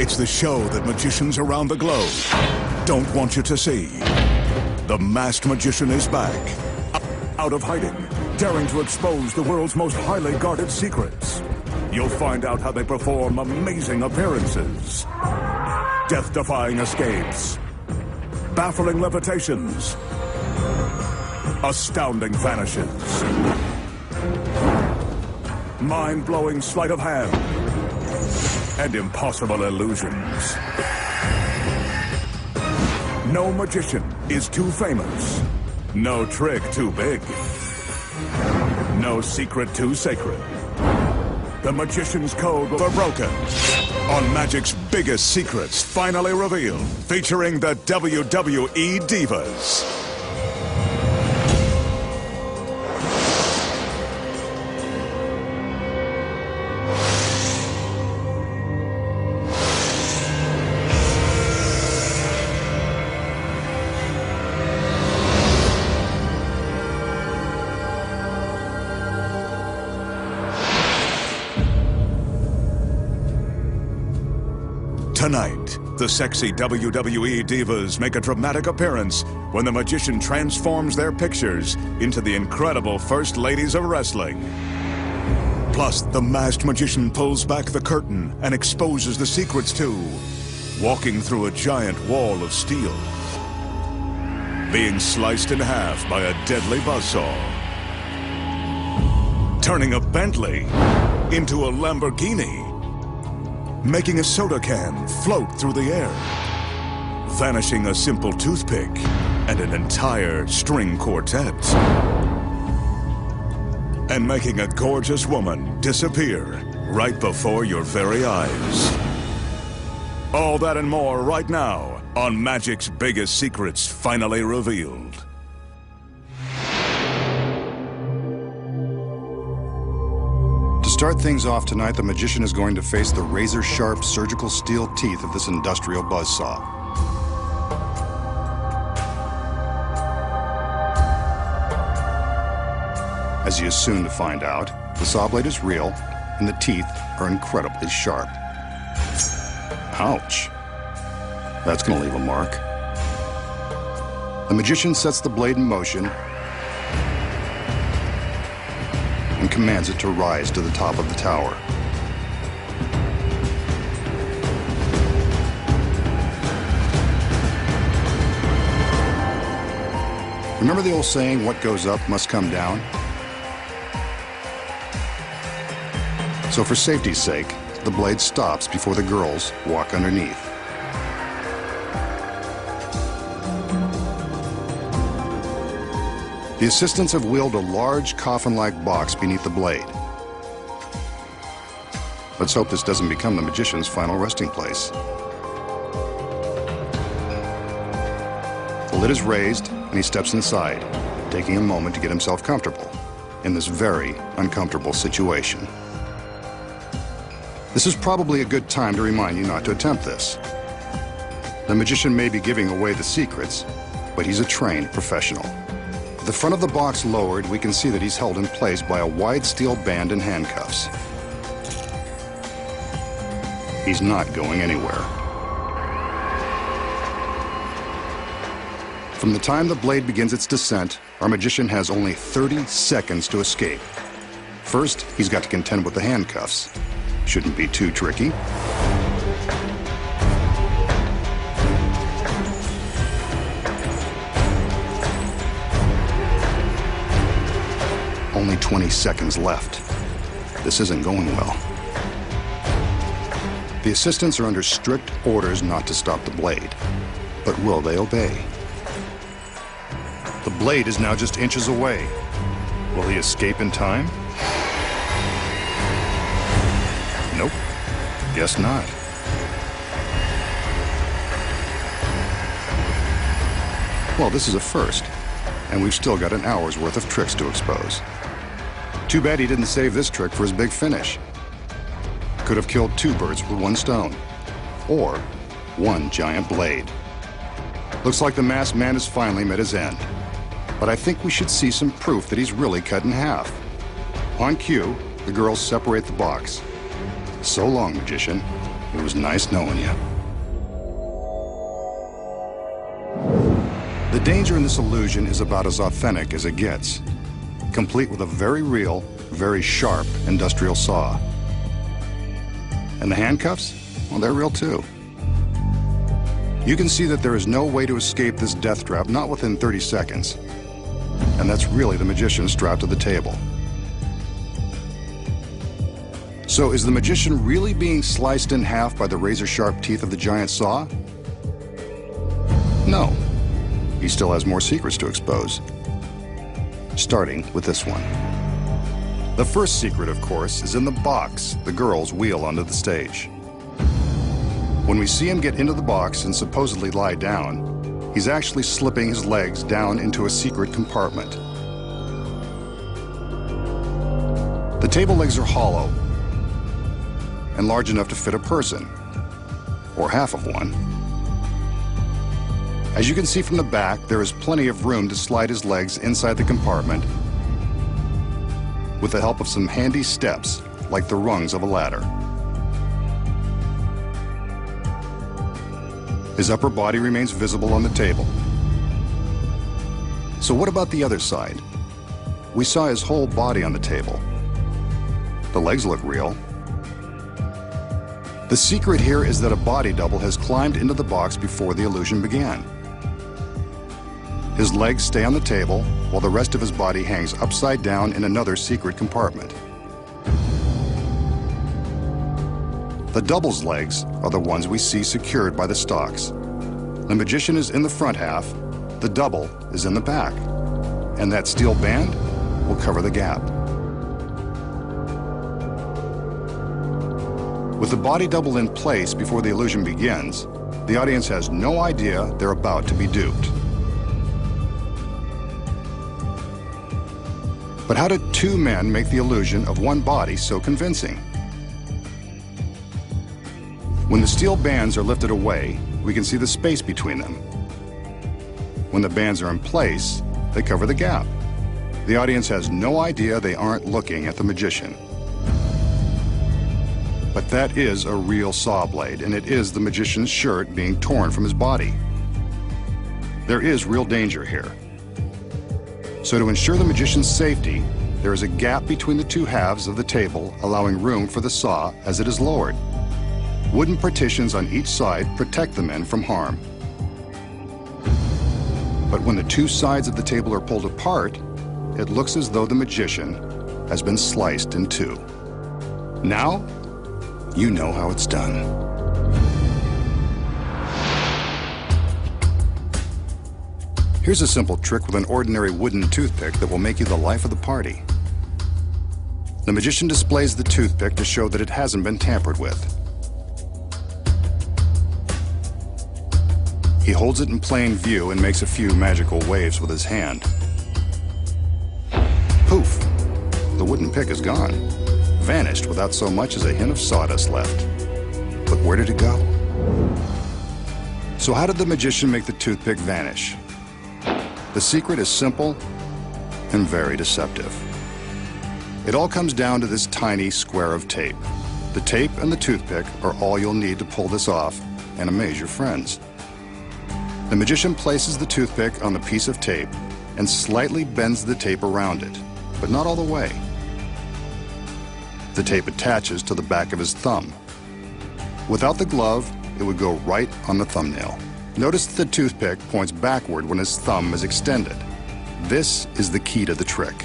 It's the show that magicians around the globe don't want you to see. The Masked Magician is back, out of hiding, daring to expose the world's most highly guarded secrets. You'll find out how they perform amazing appearances, death-defying escapes, baffling levitations, astounding vanishes, mind-blowing sleight of hand, and impossible illusions. No magician is too famous. No trick too big. No secret too sacred. The magician's code are broken. On Magic's biggest secrets finally revealed, featuring the WWE Divas. Tonight, the sexy WWE Divas make a dramatic appearance when the magician transforms their pictures into the incredible First Ladies of Wrestling. Plus, the masked magician pulls back the curtain and exposes the secrets too, walking through a giant wall of steel, being sliced in half by a deadly buzzsaw, turning a Bentley into a Lamborghini, making a soda can float through the air, vanishing a simple toothpick and an entire string quartet, and making a gorgeous woman disappear right before your very eyes. All that and more right now on Magic's Biggest Secrets Finally Revealed. To start things off tonight, the magician is going to face the razor-sharp surgical steel teeth of this industrial buzzsaw. As he is soon to find out, the saw blade is real and the teeth are incredibly sharp. Ouch. That's going to leave a mark. The magician sets the blade in motion and commands it to rise to the top of the tower. Remember the old saying, what goes up must come down? So for safety's sake, the blade stops before the girls walk underneath. The assistants have wheeled a large coffin-like box beneath the blade. Let's hope this doesn't become the magician's final resting place. The lid is raised and he steps inside, taking a moment to get himself comfortable in this very uncomfortable situation. This is probably a good time to remind you not to attempt this. The magician may be giving away the secrets, but he's a trained professional. With the front of the box lowered, we can see that he's held in place by a wide steel band and handcuffs. He's not going anywhere. From the time the blade begins its descent, our magician has only 30 seconds to escape. First, he's got to contend with the handcuffs. Shouldn't be too tricky. Only 20 seconds left. This isn't going well. The assistants are under strict orders not to stop the blade. But will they obey? The blade is now just inches away. Will he escape in time? Nope. Guess not. Well, this is a first, and we've still got an hour's worth of tricks to expose. Too bad he didn't save this trick for his big finish. Could have killed two birds with one stone, or one giant blade. Looks like the masked man has finally met his end. But I think we should see some proof that he's really cut in half. On cue, the girls separate the box. So long, magician. It was nice knowing you. The danger in this illusion is about as authentic as it gets, complete with a very real, very sharp industrial saw. And the handcuffs? Well, they're real too. You can see that there is no way to escape this death trap, not within 30 seconds. And that's really the magician strapped to the table. So is the magician really being sliced in half by the razor-sharp teeth of the giant saw? No. He still has more secrets to expose. Starting with this one. The first secret, of course, is in the box the girls wheel onto the stage. When we see him get into the box and supposedly lie down, he's actually slipping his legs down into a secret compartment. The table legs are hollow and large enough to fit a person, or half of one. As you can see from the back, there is plenty of room to slide his legs inside the compartment with the help of some handy steps, like the rungs of a ladder. His upper body remains visible on the table. So what about the other side? We saw his whole body on the table. The legs look real. The secret here is that a body double has climbed into the box before the illusion began. His legs stay on the table, while the rest of his body hangs upside down in another secret compartment. The double's legs are the ones we see secured by the stalks. The magician is in the front half, the double is in the back, and that steel band will cover the gap. With the body double in place before the illusion begins, the audience has no idea they're about to be duped. But how did two men make the illusion of one body so convincing? When the steel bands are lifted away, we can see the space between them. When the bands are in place, they cover the gap. The audience has no idea they aren't looking at the magician. But that is a real saw blade, and it is the magician's shirt being torn from his body. There is real danger here. So to ensure the magician's safety, there is a gap between the two halves of the table, allowing room for the saw as it is lowered. Wooden partitions on each side protect the men from harm. But when the two sides of the table are pulled apart, it looks as though the magician has been sliced in two. Now, you know how it's done. Here's a simple trick with an ordinary wooden toothpick that will make you the life of the party. The magician displays the toothpick to show that it hasn't been tampered with. He holds it in plain view and makes a few magical waves with his hand. Poof! The wooden pick is gone. Vanished without so much as a hint of sawdust left. But where did it go? So how did the magician make the toothpick vanish? The secret is simple and very deceptive. It all comes down to this tiny square of tape. The tape and the toothpick are all you'll need to pull this off and amaze your friends. The magician places the toothpick on the piece of tape and slightly bends the tape around it, but not all the way. The tape attaches to the back of his thumb. Without the glove, it would go right on the thumbnail. Notice that the toothpick points backward when his thumb is extended. This is the key to the trick.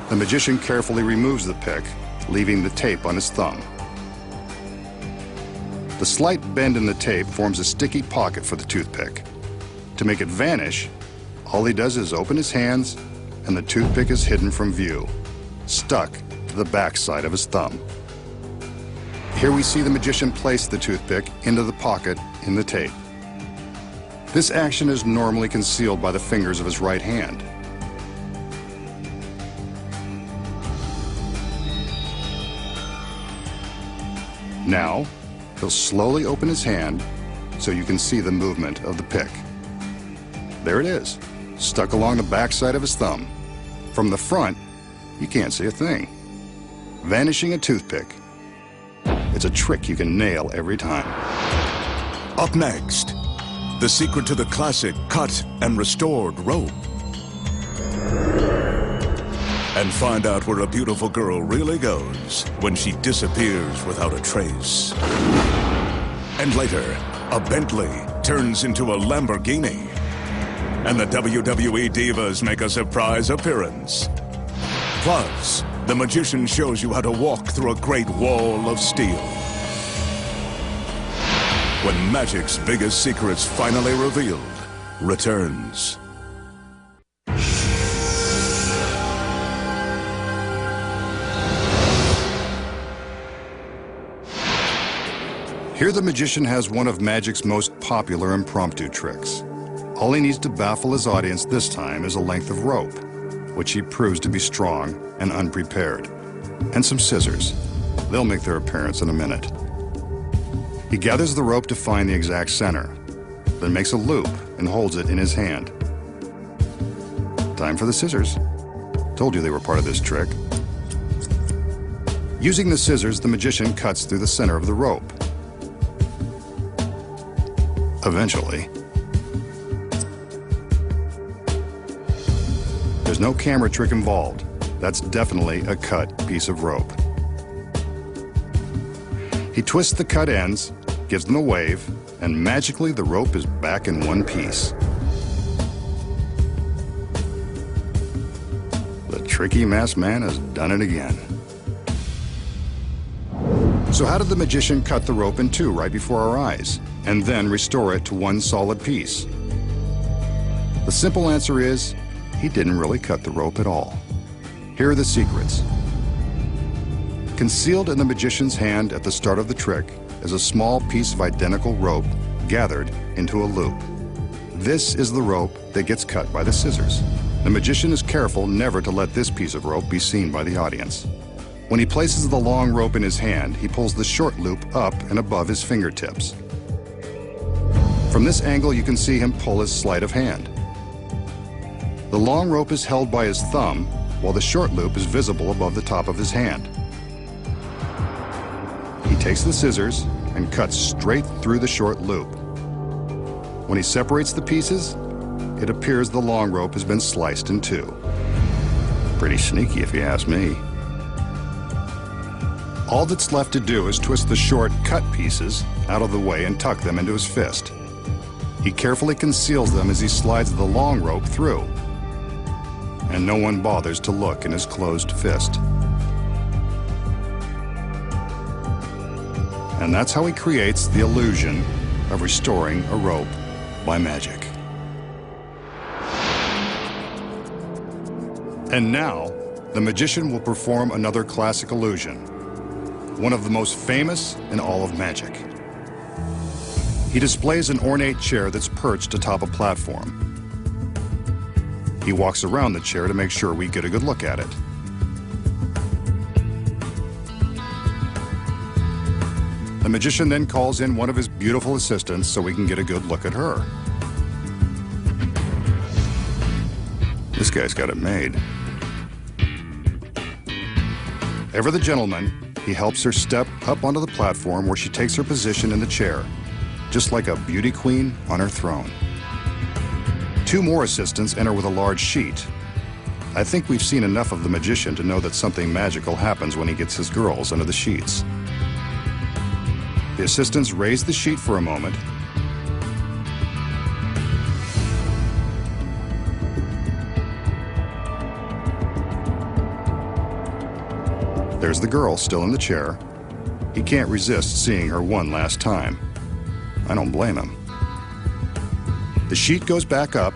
The magician carefully removes the pick, leaving the tape on his thumb. The slight bend in the tape forms a sticky pocket for the toothpick. To make it vanish, all he does is open his hands and the toothpick is hidden from view, stuck to the back side of his thumb. Here we see the magician place the toothpick into the pocket in the tape. This action is normally concealed by the fingers of his right hand. Now, he'll slowly open his hand so you can see the movement of the pick. There it is, stuck along the backside of his thumb. From the front, you can't see a thing. Vanishing a toothpick It's a trick you can nail every time. Up next, the secret to the classic cut and restored rope. And find out where a beautiful girl really goes when she disappears without a trace. And later, a Bentley turns into a Lamborghini. And the WWE Divas make a surprise appearance. Plus, the magician shows you how to walk through a great wall of steel. When magic's biggest secrets finally revealed returns. Here the magician has one of magic's most popular impromptu tricks. All he needs to baffle his audience this time is a length of rope, which he proves to be strong and unprepared, and some scissors. They'll make their appearance in a minute. He gathers the rope to find the exact center, then makes a loop and holds it in his hand. Time for the scissors. Told you they were part of this trick. Using the scissors, the magician cuts through the center of the rope. Eventually, there's no camera trick involved. That's definitely a cut piece of rope. He twists the cut ends, gives them a wave, and magically the rope is back in one piece. The tricky masked man has done it again. So how did the magician cut the rope in two right before our eyes, and then restore it to one solid piece? The simple answer is, he didn't really cut the rope at all. Here are the secrets. Concealed in the magician's hand at the start of the trick is a small piece of identical rope gathered into a loop. This is the rope that gets cut by the scissors. The magician is careful never to let this piece of rope be seen by the audience. When he places the long rope in his hand, he pulls the short loop up and above his fingertips. From this angle, you can see him pull his sleight of hand. The long rope is held by his thumb, while the short loop is visible above the top of his hand. He takes the scissors and cuts straight through the short loop. When he separates the pieces, it appears the long rope has been sliced in two. Pretty sneaky if you ask me. All that's left to do is twist the short cut pieces out of the way and tuck them into his fist. He carefully conceals them as he slides the long rope through, and no one bothers to look in his closed fist. And that's how he creates the illusion of restoring a rope by magic. And now, the magician will perform another classic illusion, one of the most famous in all of magic. He displays an ornate chair that's perched atop a platform. He walks around the chair to make sure we get a good look at it. The magician then calls in one of his beautiful assistants so we can get a good look at her. This guy's got it made. Ever the gentleman, he helps her step up onto the platform where she takes her position in the chair, just like a beauty queen on her throne. Two more assistants enter with a large sheet. I think we've seen enough of the magician to know that something magical happens when he gets his girls under the sheets. The assistants raise the sheet for a moment. There's the girl still in the chair. He can't resist seeing her one last time. I don't blame him. The sheet goes back up